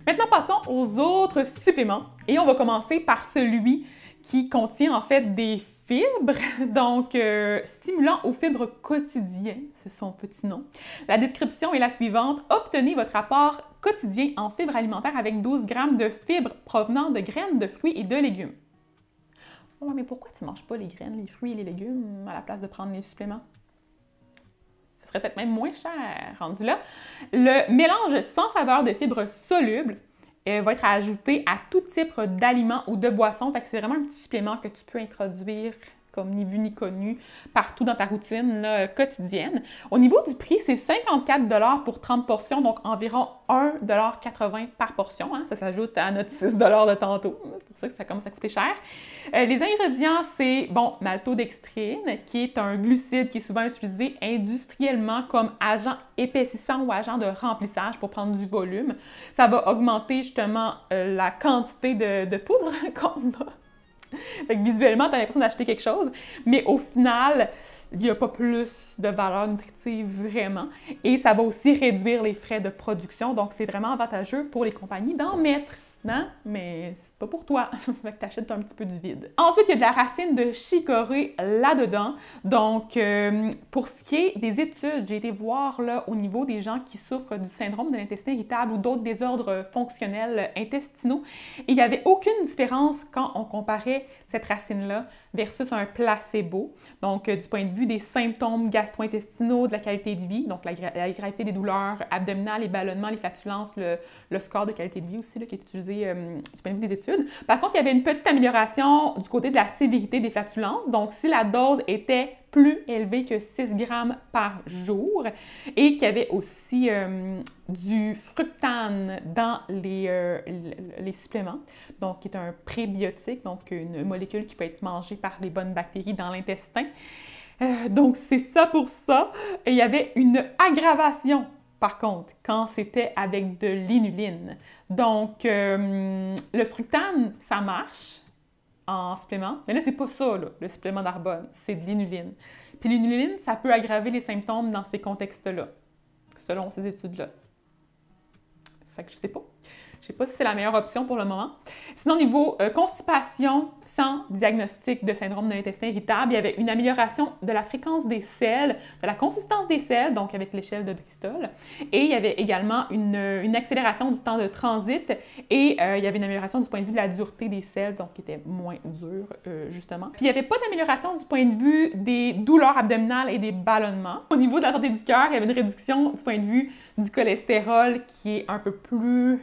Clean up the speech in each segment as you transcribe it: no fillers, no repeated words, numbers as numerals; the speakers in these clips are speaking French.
Maintenant, passons aux autres suppléments et on va commencer par celui qui contient en fait des fibres, donc stimulant aux fibres quotidiennes, c'est son petit nom. La description est la suivante. Obtenez votre apport quotidien en fibres alimentaires avec 12 grammes de fibres provenant de graines de fruits et de légumes. Oh, mais pourquoi tu ne manges pas les graines, les fruits et les légumes à la place de prendre les suppléments? Ce serait peut-être même moins cher rendu là. Le mélange sans saveur de fibres solubles va être ajouté à tout type d'aliments ou de boissons. Fait que c'est vraiment un petit supplément que tu peux introduire comme ni vu ni connu partout dans ta routine là, quotidienne. Au niveau du prix, c'est 54 pour 30 portions, donc environ 1,80 par portion. Hein. Ça s'ajoute à notre 6 de tantôt. C'est pour ça que ça commence à coûter cher. Les ingrédients, c'est, bon, maltodextrine, qui est un glucide qui est souvent utilisé industriellement comme agent épaississant ou agent de remplissage pour prendre du volume. Ça va augmenter justement la quantité de poudre qu'on a. Fait que visuellement, tu as l'impression d'acheter quelque chose, mais au final, il n'y a pas plus de valeur nutritive vraiment. Et ça va aussi réduire les frais de production, donc c'est vraiment avantageux pour les compagnies d'en mettre. Non? Mais c'est pas pour toi. Fait que t'achètes un petit peu du vide. Ensuite, il y a de la racine de chicorée là-dedans. Donc, pour ce qui est des études, j'ai été voir là, au niveau des gens qui souffrent du syndrome de l'intestin irritable ou d'autres désordres fonctionnels intestinaux. Et il n'y avait aucune différence quand on comparait cette racine-là versus un placebo. Donc, du point de vue des symptômes gastro-intestinaux, de la qualité de vie, donc la gravité des douleurs abdominales, les ballonnements, les flatulences, le score de qualité de vie aussi là, qui est utilisé du point de vue des études. Par contre, il y avait une petite amélioration du côté de la sévérité des flatulences. Donc, si la dose était plus élevée que 6 grammes par jour et qu'il y avait aussi du fructane dans les suppléments, donc qui est un prébiotique, donc une molécule qui peut être mangée par les bonnes bactéries dans l'intestin. Donc, c'est ça pour ça. Et il y avait une aggravation par contre, quand c'était avec de l'inuline. Donc, le fructane, ça marche en supplément. Mais là, c'est pas ça, là, le supplément d'Arbonne. C'est de l'inuline. Puis l'inuline, ça peut aggraver les symptômes dans ces contextes-là, selon ces études-là. Fait que je sais pas. Je sais pas si c'est la meilleure option pour le moment. Sinon, au niveau constipation, sans diagnostic de syndrome de l'intestin irritable, il y avait une amélioration de la fréquence des selles, de la consistance des selles, donc avec l'échelle de Bristol. Et il y avait également une accélération du temps de transit et il y avait une amélioration du point de vue de la dureté des selles, donc qui était moins dure, justement. Puis il n'y avait pas d'amélioration du point de vue des douleurs abdominales et des ballonnements. Au niveau de la santé du cœur, il y avait une réduction du point de vue du cholestérol qui est un peu plus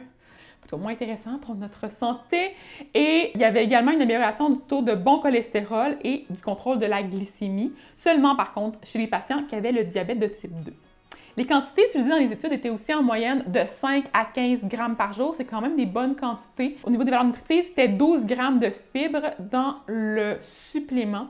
moins intéressant pour notre santé. Et il y avait également une amélioration du taux de bon cholestérol et du contrôle de la glycémie, seulement par contre chez les patients qui avaient le diabète de type 2. Les quantités utilisées dans les études étaient aussi en moyenne de 5 à 15 grammes par jour. C'est quand même des bonnes quantités. Au niveau des valeurs nutritives, c'était 12 grammes de fibres dans le supplément.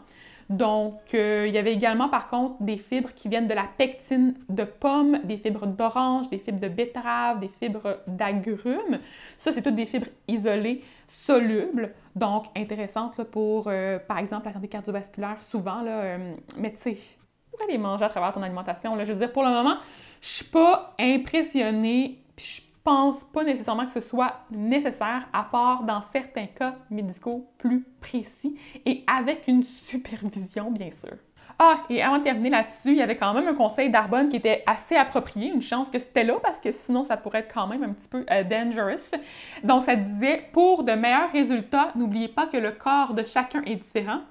Donc, il y avait également, par contre, des fibres qui viennent de la pectine de pomme, des fibres d'orange, des fibres de betterave, des fibres d'agrumes. Ça, c'est toutes des fibres isolées, solubles, donc intéressantes là, pour, par exemple, la santé cardiovasculaire, souvent. Là, mais tu sais, tu pourrais les manger à travers ton alimentation. Là. Je veux dire, pour le moment, je suis pas impressionnée, puis je pense pas nécessairement que ce soit nécessaire, à part dans certains cas médicaux plus précis et avec une supervision, bien sûr. Ah, et avant de terminer là-dessus, il y avait quand même un conseil d'Arbonne qui était assez approprié. Une chance que c'était là, parce que sinon, ça pourrait être quand même un petit peu dangerous. Donc, ça disait, pour de meilleurs résultats, n'oubliez pas que le corps de chacun est différent.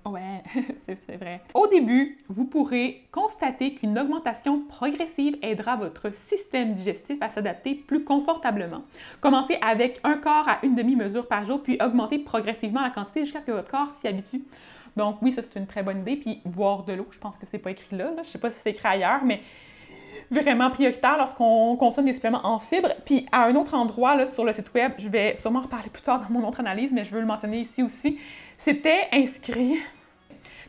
Ouais, c'est vrai. Au début, vous pourrez constater qu'une augmentation progressive aidera votre système digestif à s'adapter plus confortablement. Commencez avec un quart à une demi-mesure par jour, puis augmentez progressivement la quantité jusqu'à ce que votre corps s'y habitue. Donc oui, ça c'est une très bonne idée. Puis boire de l'eau, je pense que c'est pas écrit là. Je sais pas si c'est écrit ailleurs, mais vraiment prioritaire lorsqu'on consomme des suppléments en fibres. Puis à un autre endroit là, sur le site web, je vais sûrement en reparler plus tard dans mon autre analyse, mais je veux le mentionner ici aussi, c'était inscrit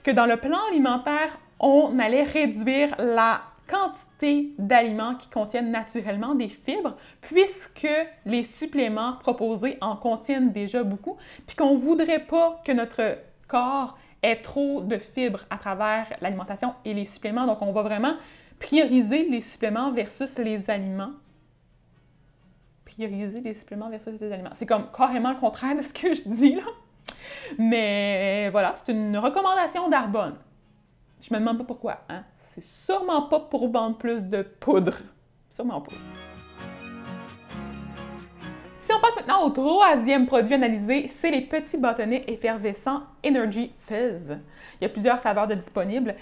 que dans le plan alimentaire, on allait réduire la quantité d'aliments qui contiennent naturellement des fibres, puisque les suppléments proposés en contiennent déjà beaucoup, puis qu'on ne voudrait pas que notre corps ait trop de fibres à travers l'alimentation et les suppléments. Donc, on va vraiment prioriser les suppléments versus les aliments. prioriser les suppléments versus les aliments. C'est comme carrément le contraire de ce que je dis, là. Mais voilà, c'est une recommandation d'Arbonne. Je me demande pas pourquoi, hein? C'est sûrement pas pour vendre plus de poudre. Sûrement pas. Si on passe maintenant au troisième produit analysé, c'est les petits bâtonnets effervescents Energy Fizz. Il y a plusieurs saveurs de disponibles.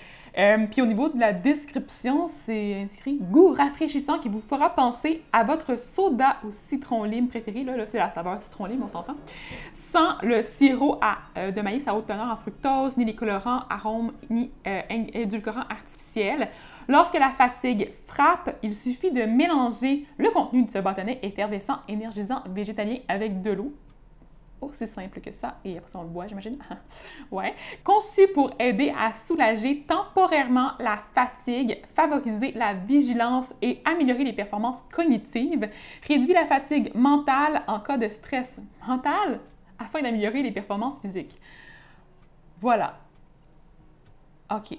Puis au niveau de la description, c'est inscrit « Goût rafraîchissant qui vous fera penser à votre soda au citron-lime préféré ». Là c'est la saveur citron-lime, on s'entend. Sans le sirop de maïs à haute teneur en fructose, ni les colorants, arômes, ni édulcorants artificiels. Lorsque la fatigue frappe, il suffit de mélanger le contenu de ce bâtonnet effervescent, énergisant, végétalien avec de l'eau. Aussi simple que ça, et après ça on le boit, j'imagine. Ouais. Conçu pour aider à soulager temporairement la fatigue, favoriser la vigilance et améliorer les performances cognitives, réduit la fatigue mentale en cas de stress mental afin d'améliorer les performances physiques. Voilà. OK.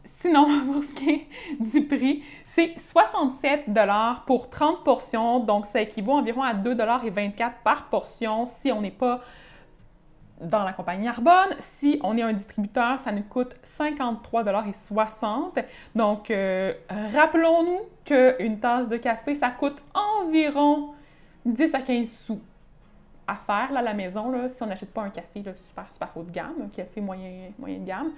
Sinon, pour ce qui est du prix, c'est 67 $ pour 30 portions, donc ça équivaut environ à 2,24 $ par portion si on n'est pas dans la compagnie Arbonne. Si on est un distributeur, ça nous coûte 53,60 $. Donc, rappelons-nous qu'une tasse de café, ça coûte environ 10 à 15 sous à faire là, à la maison, là, si on n'achète pas un café là, super haut de gamme, un café moyen de gamme.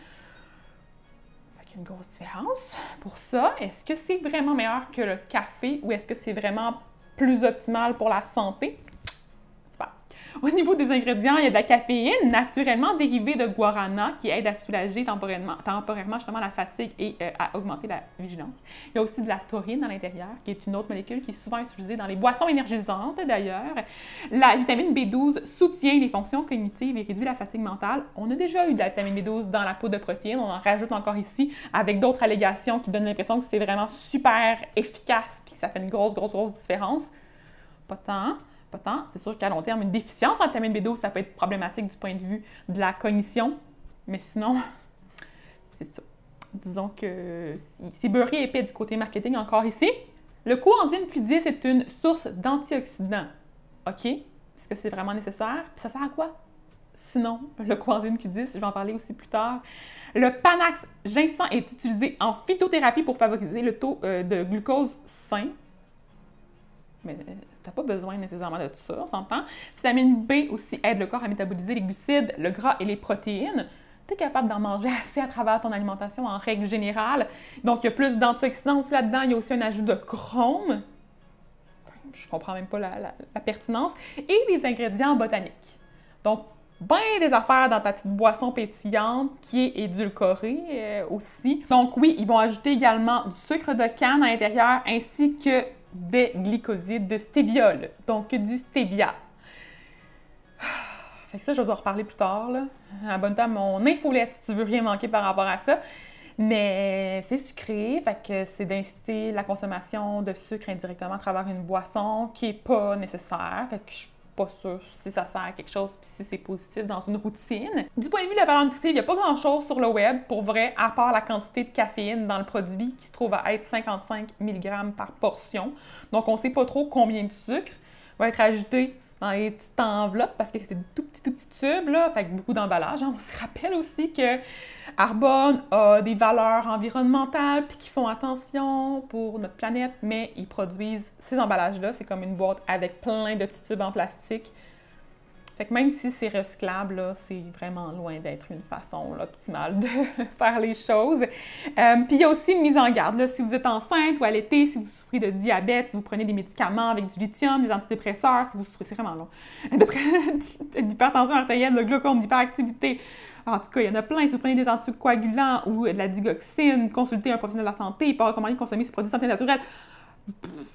Une grosse différence pour ça. Est-ce que c'est vraiment meilleur que le café ou est-ce que c'est vraiment plus optimal pour la santé? Au niveau des ingrédients, il y a de la caféine naturellement dérivée de guarana qui aide à soulager temporairement justement la fatigue et à augmenter la vigilance. Il y a aussi de la taurine à l'intérieur, qui est une autre molécule qui est souvent utilisée dans les boissons énergisantes d'ailleurs. La vitamine B12 soutient les fonctions cognitives et réduit la fatigue mentale. On a déjà eu de la vitamine B12 dans la poudre de protéines, on en rajoute encore ici avec d'autres allégations qui donnent l'impression que c'est vraiment super efficace puis que ça fait une grosse différence. Pas tant. C'est sûr qu'à long terme, une déficience en vitamine B12, ça peut être problématique du point de vue de la cognition. Mais sinon, c'est ça. Disons que c'est beurré et épais du côté marketing encore ici. Le coenzyme Q10 est une source d'antioxydants. OK? Est-ce que c'est vraiment nécessaire? Puis ça sert à quoi? Sinon, le coenzyme Q10, je vais en parler aussi plus tard. Le Panax ginseng est utilisé en phytothérapie pour favoriser le taux de glucose sain. Mais tu n'as pas besoin nécessairement de tout ça, on s'entend. Vitamine B aussi aide le corps à métaboliser les glucides, le gras et les protéines. Tu es capable d'en manger assez à travers ton alimentation en règle générale. Donc, il y a plus d'antioxydants aussi là-dedans. Il y a aussi un ajout de chrome. Je comprends même pas la pertinence. Et des ingrédients botaniques. Donc, bien des affaires dans ta petite boisson pétillante qui est édulcorée aussi. Donc oui, ils vont ajouter également du sucre de canne à l'intérieur ainsi que des glycosides de stébiol, donc du stevia. Fait que ça, je vais en reparler plus tard, là. Abonne-toi à mon infolette si tu veux rien manquer par rapport à ça. Mais c'est sucré, fait que c'est d'inciter la consommation de sucre indirectement à travers une boisson qui n'est pas nécessaire. Fait que je suis pas sûre si ça sert à quelque chose puis si c'est positif dans une routine. Du point de vue de la valeur nutritive, il n'y a pas grand-chose sur le web pour vrai, à part la quantité de caféine dans le produit qui se trouve à être 55 mg par portion. Donc, on ne sait pas trop combien de sucre va être ajouté dans les petites enveloppes parce que c'est des tout petits tubes, là, fait que beaucoup d'emballage. Hein. On se rappelle aussi que Arbonne a des valeurs environnementales puis qu'ils font attention pour notre planète, mais ils produisent ces emballages-là. C'est comme une boîte avec plein de petits tubes en plastique. Fait que même si c'est recyclable, là, c'est vraiment loin d'être une façon là, optimale de faire les choses. Puis il y a aussi une mise en garde. Là, si vous êtes enceinte ou allaitée, si vous souffrez de diabète, si vous prenez des médicaments avec du lithium, des antidépresseurs, si vous souffrez, c'est vraiment long, d'hypertension artérielle, de glaucome, d'hyperactivité. En tout cas, il y en a plein. Si vous prenez des anticoagulants ou de la digoxine, consultez un professionnel de la santé, il peut recommander de consommer ces produits de santé naturelle.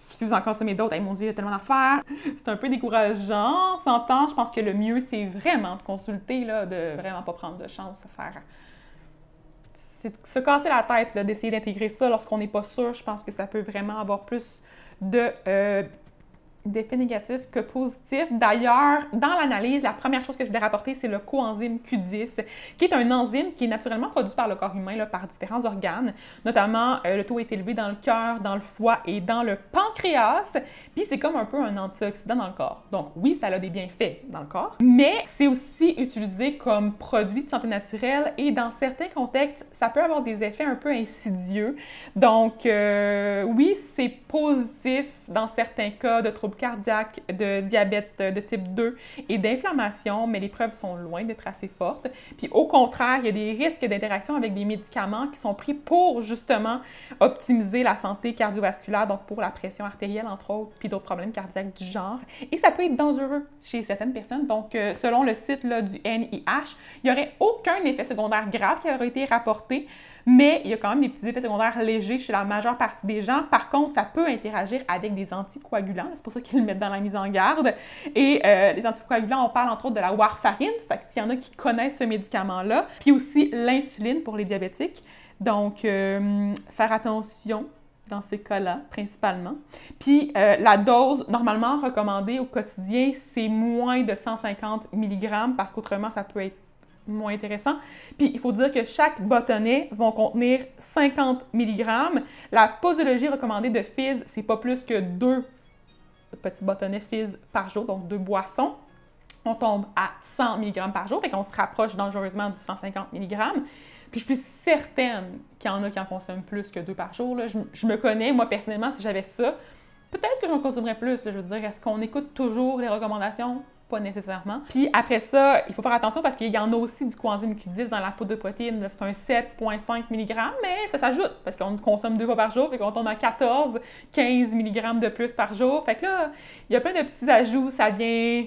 Si vous en consommez d'autres, hey, mon Dieu, il y a tellement d'affaires. C'est un peu décourageant, on s'entend. Je pense que le mieux, c'est vraiment de consulter, là, de vraiment pas prendre de chance. Ça sert à... C'est de se casser la tête, là, d'essayer d'intégrer ça lorsqu'on n'est pas sûr. Je pense que ça peut vraiment avoir plus de d'effets négatifs que positifs. D'ailleurs, dans l'analyse, la première chose que je voulais rapporter, c'est le coenzyme Q10, qui est un enzyme qui est naturellement produit par le corps humain, là, par différents organes. Notamment, le taux est élevé dans le cœur, dans le foie et dans le pancréas. Puis c'est comme un peu un antioxydant dans le corps. Donc oui, ça a des bienfaits dans le corps, mais c'est aussi utilisé comme produit de santé naturelle et dans certains contextes, ça peut avoir des effets un peu insidieux. Donc oui, c'est positif dans certains cas de troubles cardiaques, de diabète de type 2 et d'inflammation, mais les preuves sont loin d'être assez fortes. Puis au contraire, il y a des risques d'interaction avec des médicaments qui sont pris pour justement optimiser la santé cardiovasculaire, donc pour la pression artérielle entre autres, puis d'autres problèmes cardiaques du genre. Et ça peut être dangereux chez certaines personnes. Donc selon le site là, du NIH, il n'y aurait aucun effet secondaire grave qui aurait été rapporté, mais il y a quand même des petits effets secondaires légers chez la majeure partie des gens. Par contre, ça peut interagir avec des anticoagulants. C'est pour ça qu'ils le mettent dans la mise en garde. Et les anticoagulants, on parle entre autres de la warfarine. Fait que s'il y en a qui connaissent ce médicament-là. Puis aussi l'insuline pour les diabétiques. Donc, faire attention dans ces cas-là, principalement. Puis, la dose normalement recommandée au quotidien, c'est moins de 150 mg parce qu'autrement, ça peut être moins intéressant. Puis, il faut dire que chaque bâtonnet va contenir 50 mg. La posologie recommandée de Fizz, c'est pas plus que 2 petits bâtonnets Fizz par jour, donc 2 boissons. On tombe à 100 mg par jour, fait qu'on se rapproche dangereusement du 150 mg. Puis, je suis certaine qu'il y en a qui en consomment plus que 2 par jour. Là. Je me connais, moi, personnellement, si j'avais ça, peut-être que j'en consommerais plus. Là. Je veux dire, est-ce qu'on écoute toujours les recommandations? Pas nécessairement. Puis après ça, il faut faire attention parce qu'il y en a aussi du coenzyme Q10 dans la poudre de protéines. C'est un 7,5 mg, mais ça s'ajoute parce qu'on consomme 2 fois par jour, fait qu'on tombe à 14, 15 mg de plus par jour. Fait que là, il y a plein de petits ajouts, ça vient...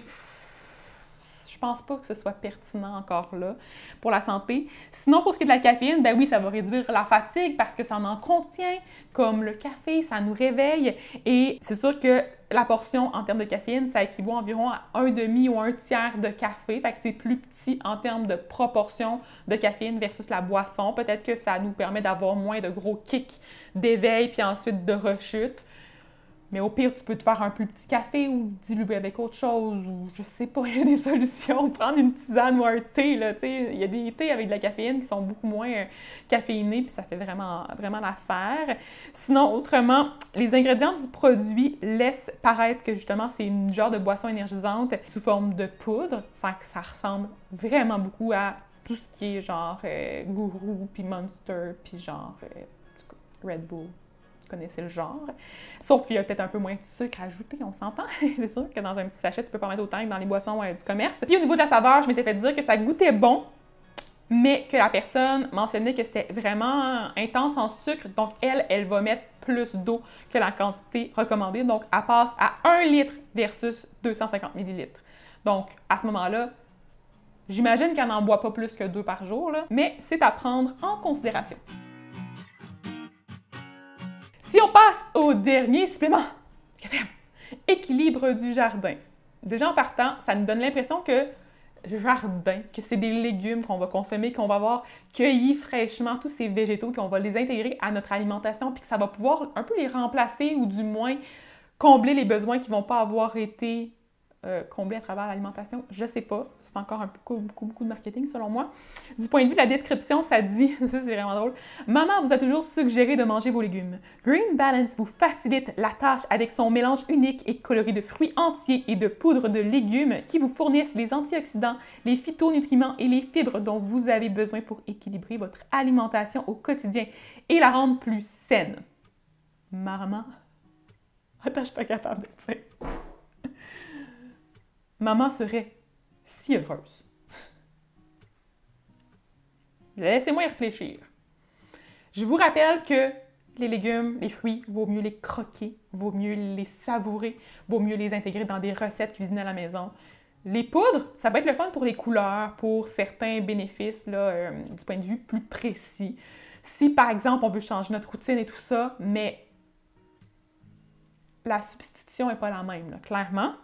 Je pense pas que ce soit pertinent encore là pour la santé. Sinon, pour ce qui est de la caféine, ben oui, ça va réduire la fatigue parce que ça en contient, comme le café, ça nous réveille. Et c'est sûr que la portion en termes de caféine, ça équivaut environ à un demi ou un tiers de café. Fait que c'est plus petit en termes de proportion de caféine versus la boisson. Peut-être que ça nous permet d'avoir moins de gros kicks d'éveil puis ensuite de rechute. Mais au pire, tu peux te faire un plus petit café ou diluer avec autre chose, ou je sais pas, il y a des solutions. Prendre une tisane ou un thé, là, tu sais. Il y a des thés avec de la caféine qui sont beaucoup moins caféinés, puis ça fait vraiment, vraiment l'affaire. Sinon, autrement, les ingrédients du produit laissent paraître que justement, c'est une genre de boisson énergisante sous forme de poudre. Fait que ça ressemble vraiment beaucoup à tout ce qui est genre Gourou, puis Monster, puis genre Red Bull. Connaissez le genre. Sauf qu'il y a peut-être un peu moins de sucre ajouté, on s'entend. C'est sûr que dans un petit sachet, tu peux pas mettre autant que dans les boissons du commerce. Puis au niveau de la saveur, je m'étais fait dire que ça goûtait bon, mais que la personne mentionnait que c'était vraiment intense en sucre. Donc elle va mettre plus d'eau que la quantité recommandée. Donc elle passe à 1 litre versus 250 ml. Donc à ce moment-là, j'imagine qu'elle n'en boit pas plus que 2 par jour, là, mais c'est à prendre en considération. Si on passe au dernier supplément, équilibre du jardin. Déjà en partant, ça nous donne l'impression que que c'est des légumes qu'on va consommer, qu'on va avoir cueillis fraîchement, tous ces végétaux, qu'on va les intégrer à notre alimentation, puis que ça va pouvoir un peu les remplacer ou du moins combler les besoins qui ne vont pas avoir été comblés à travers l'alimentation. Je sais pas, c'est encore beaucoup de marketing selon moi. Du point de vue de la description, ça dit, ça c'est vraiment drôle, « Maman vous a toujours suggéré de manger vos légumes. Green Balance vous facilite la tâche avec son mélange unique et coloré de fruits entiers et de poudre de légumes qui vous fournissent les antioxydants, les phytonutriments et les fibres dont vous avez besoin pour équilibrer votre alimentation au quotidien et la rendre plus saine. » Maman, attends, je suis pas capable de dire. Maman serait si heureuse. Laissez-moi y réfléchir. Je vous rappelle que les légumes, les fruits, vaut mieux les croquer, vaut mieux les savourer, vaut mieux les intégrer dans des recettes cuisinées à la maison. Les poudres, ça peut être le fun pour les couleurs, pour certains bénéfices là, du point de vue plus précis. Si, par exemple, on veut changer notre routine et tout ça, mais la substitution n'est pas la même, là, clairement.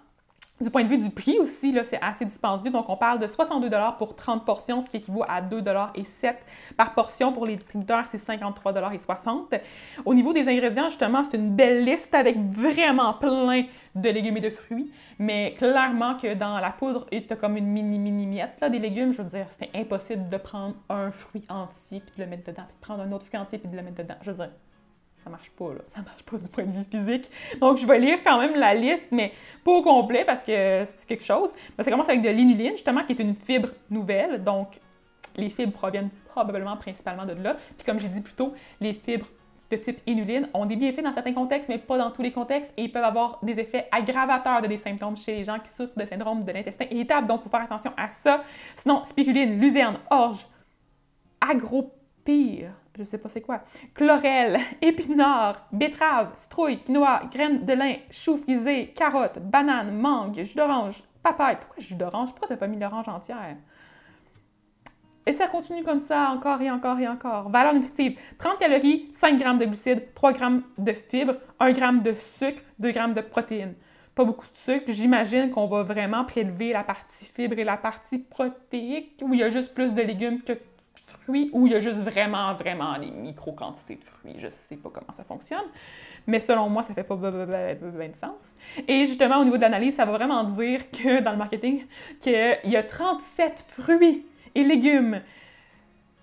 Du point de vue du prix aussi, là, c'est assez dispendieux. Donc, on parle de 62 $ pour 30 portions, ce qui équivaut à 2,07 $ par portion. Pour les distributeurs, c'est 53,60 $. Au niveau des ingrédients, justement, c'est une belle liste avec vraiment plein de légumes et de fruits. Mais clairement que dans la poudre, tu as comme une mini miette là, des légumes. Je veux dire, c'est impossible de prendre un fruit entier puis de le mettre dedans, puis de prendre un autre fruit entier puis de le mettre dedans. Je veux dire, ça marche pas, là. Ça marche pas du point de vue physique. Donc, je vais lire quand même la liste, mais pas au complet parce que c'est quelque chose. Mais ça commence avec de l'inuline, justement, qui est une fibre nouvelle. Donc, les fibres proviennent probablement principalement de là. Puis, comme j'ai dit plus tôt, les fibres de type inuline ont des bienfaits dans certains contextes, mais pas dans tous les contextes, et ils peuvent avoir des effets aggravateurs de des symptômes chez les gens qui souffrent de syndrome de l'intestin irritable. Donc, il faut faire attention à ça. Sinon, spiruline, luzerne, orge, agropyre, je sais pas c'est quoi, chlorelle, épinard, betterave, citrouille, quinoa, graines de lin, chou frisé, carottes, bananes, mangue, jus d'orange, papaye. Pourquoi jus d'orange? Pourquoi t'as pas mis l'orange entière? Et ça continue comme ça, encore et encore et encore. Valeur nutritive, 30 calories, 5 g de glucides, 3 g de fibres, 1 g de sucre, 2 g de protéines. Pas beaucoup de sucre, j'imagine qu'on va vraiment prélever la partie fibre et la partie protéique, où il y a juste plus de légumes que de fruits, où il y a juste vraiment des micro-quantités de fruits. Je sais pas comment ça fonctionne, mais selon moi, ça fait pas bien de sens. Et justement, au niveau de l'analyse, ça va vraiment dire que, dans le marketing, qu'il y a 37 fruits et légumes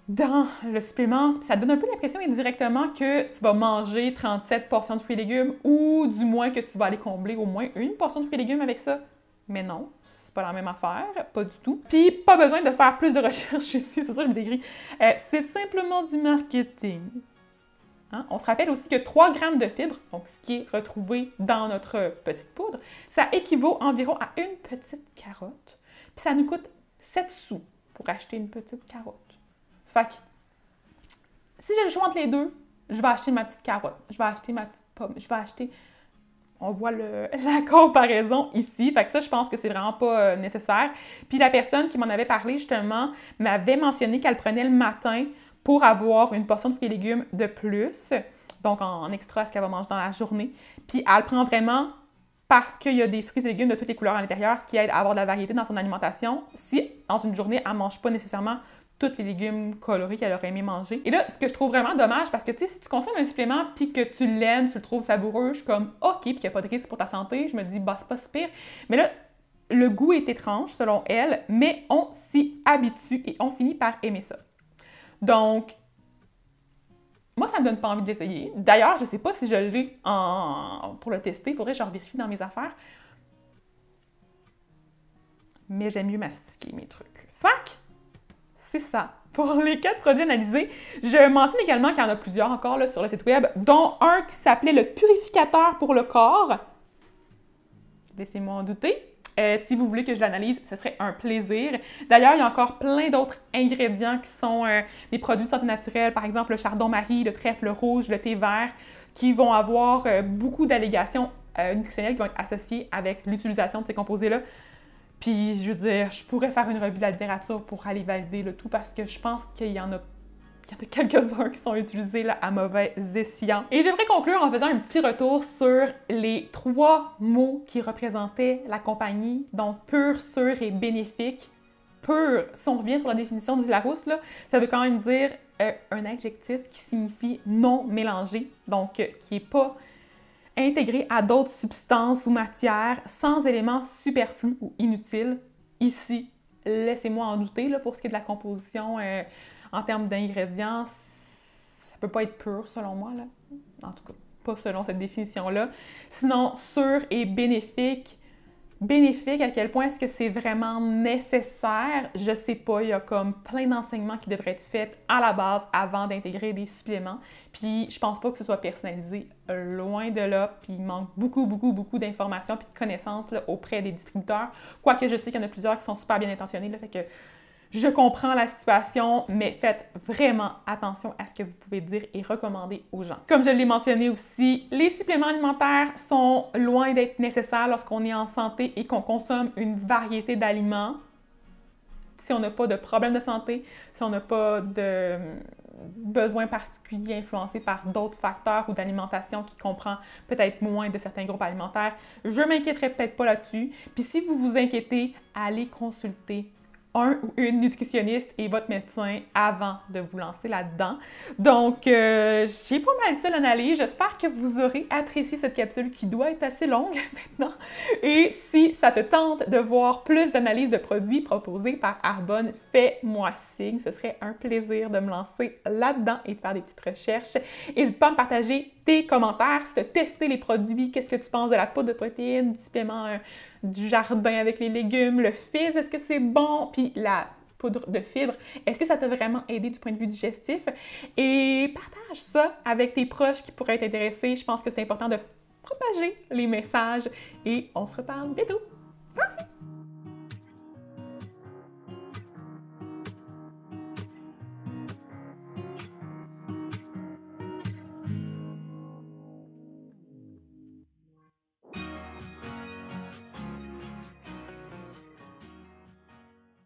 dans le supplément. Ça donne un peu l'impression indirectement que tu vas manger 37 portions de fruits et légumes ou du moins que tu vas aller combler au moins une portion de fruits et légumes avec ça. Mais non, c'est pas la même affaire, pas du tout. Puis, pas besoin de faire plus de recherche ici, c'est ça que je me décris. C'est simplement du marketing. Hein? On se rappelle aussi que 3 g de fibres, donc ce qui est retrouvé dans notre petite poudre, ça équivaut environ à une petite carotte. Puis ça nous coûte 7 sous pour acheter une petite carotte. Fait que, si j'ai le choix entre les deux, je vais acheter ma petite carotte, je vais acheter ma petite pomme, je vais acheter... On voit la comparaison ici. Fait que ça, je pense que c'est vraiment pas nécessaire. Puis la personne qui m'en avait parlé, justement, m'avait mentionné qu'elle prenait le matin pour avoir une portion de fruits et légumes de plus, donc en extra à ce qu'elle va manger dans la journée. Puis elle prend vraiment... parce qu'il y a des fruits et légumes de toutes les couleurs à l'intérieur, ce qui aide à avoir de la variété dans son alimentation. Si, dans une journée, elle ne mange pas nécessairement tous les légumes colorés qu'elle aurait aimé manger. Et là, ce que je trouve vraiment dommage, parce que, tu sais, si tu consommes un supplément puis que tu l'aimes, tu le trouves savoureux, je suis comme « OK », puis qu'il n'y a pas de risque pour ta santé, je me dis « Bah, c'est pas si pire ». Mais là, le goût est étrange, selon elle, mais on s'y habitue et on finit par aimer ça. Donc, moi, ça me donne pas envie de l'essayer. D'ailleurs, je sais pas si je l'ai pour le tester. Il faudrait que je revérifie dans mes affaires. Mais j'aime mieux mastiquer mes trucs. Fac, c'est ça. Pour les 4 produits analysés, je mentionne également qu'il y en a plusieurs encore là, sur le site web, dont un qui s'appelait le purificateur pour le corps. Laissez-moi en douter. Si vous voulez que je l'analyse, ce serait un plaisir. D'ailleurs, il y a encore plein d'autres ingrédients qui sont des produits de santé naturelle, par exemple le chardon-marie, le trèfle rouge, le thé vert, qui vont avoir beaucoup d'allégations nutritionnelles qui vont être associées avec l'utilisation de ces composés-là. Puis, je veux dire, je pourrais faire une revue de la littérature pour aller valider le tout parce que je pense qu'il y en a quelques-uns qui sont utilisés là, à mauvais escient. Et j'aimerais conclure en faisant un petit retour sur les 3 mots qui représentaient la compagnie, donc pur, sûr et bénéfique. Pur, si on revient sur la définition du Larousse, là, ça veut quand même dire un adjectif qui signifie non mélangé, donc qui n'est pas intégré à d'autres substances ou matières sans éléments superflus ou inutiles. Ici, laissez-moi en douter là, pour ce qui est de la composition en termes d'ingrédients, ça peut pas être pur selon moi, là. En tout cas, pas selon cette définition-là. Sinon, sûr et bénéfique. Bénéfique, à quel point est-ce que c'est vraiment nécessaire? Je sais pas, il y a comme plein d'enseignements qui devraient être faits à la base avant d'intégrer des suppléments. Puis je pense pas que ce soit personnalisé, loin de là. Puis il manque beaucoup d'informations puis de connaissances là, auprès des distributeurs. Quoique je sais qu'il y en a plusieurs qui sont super bien intentionnés, là, fait que je comprends la situation, mais faites vraiment attention à ce que vous pouvez dire et recommander aux gens. Comme je l'ai mentionné aussi, les suppléments alimentaires sont loin d'être nécessaires lorsqu'on est en santé et qu'on consomme une variété d'aliments. Si on n'a pas de problème de santé, si on n'a pas besoins particuliers influencés par d'autres facteurs ou d'alimentation qui comprend peut-être moins de certains groupes alimentaires, je m'inquiéterai peut-être pas là-dessus. Puis si vous vous inquiétez, allez consulter un ou une nutritionniste et votre médecin avant de vous lancer là-dedans. Donc, j'ai pas mal ça l'analyse. J'espère que vous aurez apprécié cette capsule qui doit être assez longue maintenant. Et si ça te tente de voir plus d'analyses de produits proposés par Arbonne, fais-moi signe. Ce serait un plaisir de me lancer là-dedans et de faire des petites recherches. N'hésite pas à me partager tes commentaires, si tu as testé les produits, qu'est-ce que tu penses de la poudre de protéines, du supplément du jardin avec les légumes, le fizz, est-ce que c'est bon? Puis la poudre de fibres, est-ce que ça t'a vraiment aidé du point de vue digestif? Et partage ça avec tes proches qui pourraient être intéressés. Je pense que c'est important de propager les messages et on se reparle bientôt!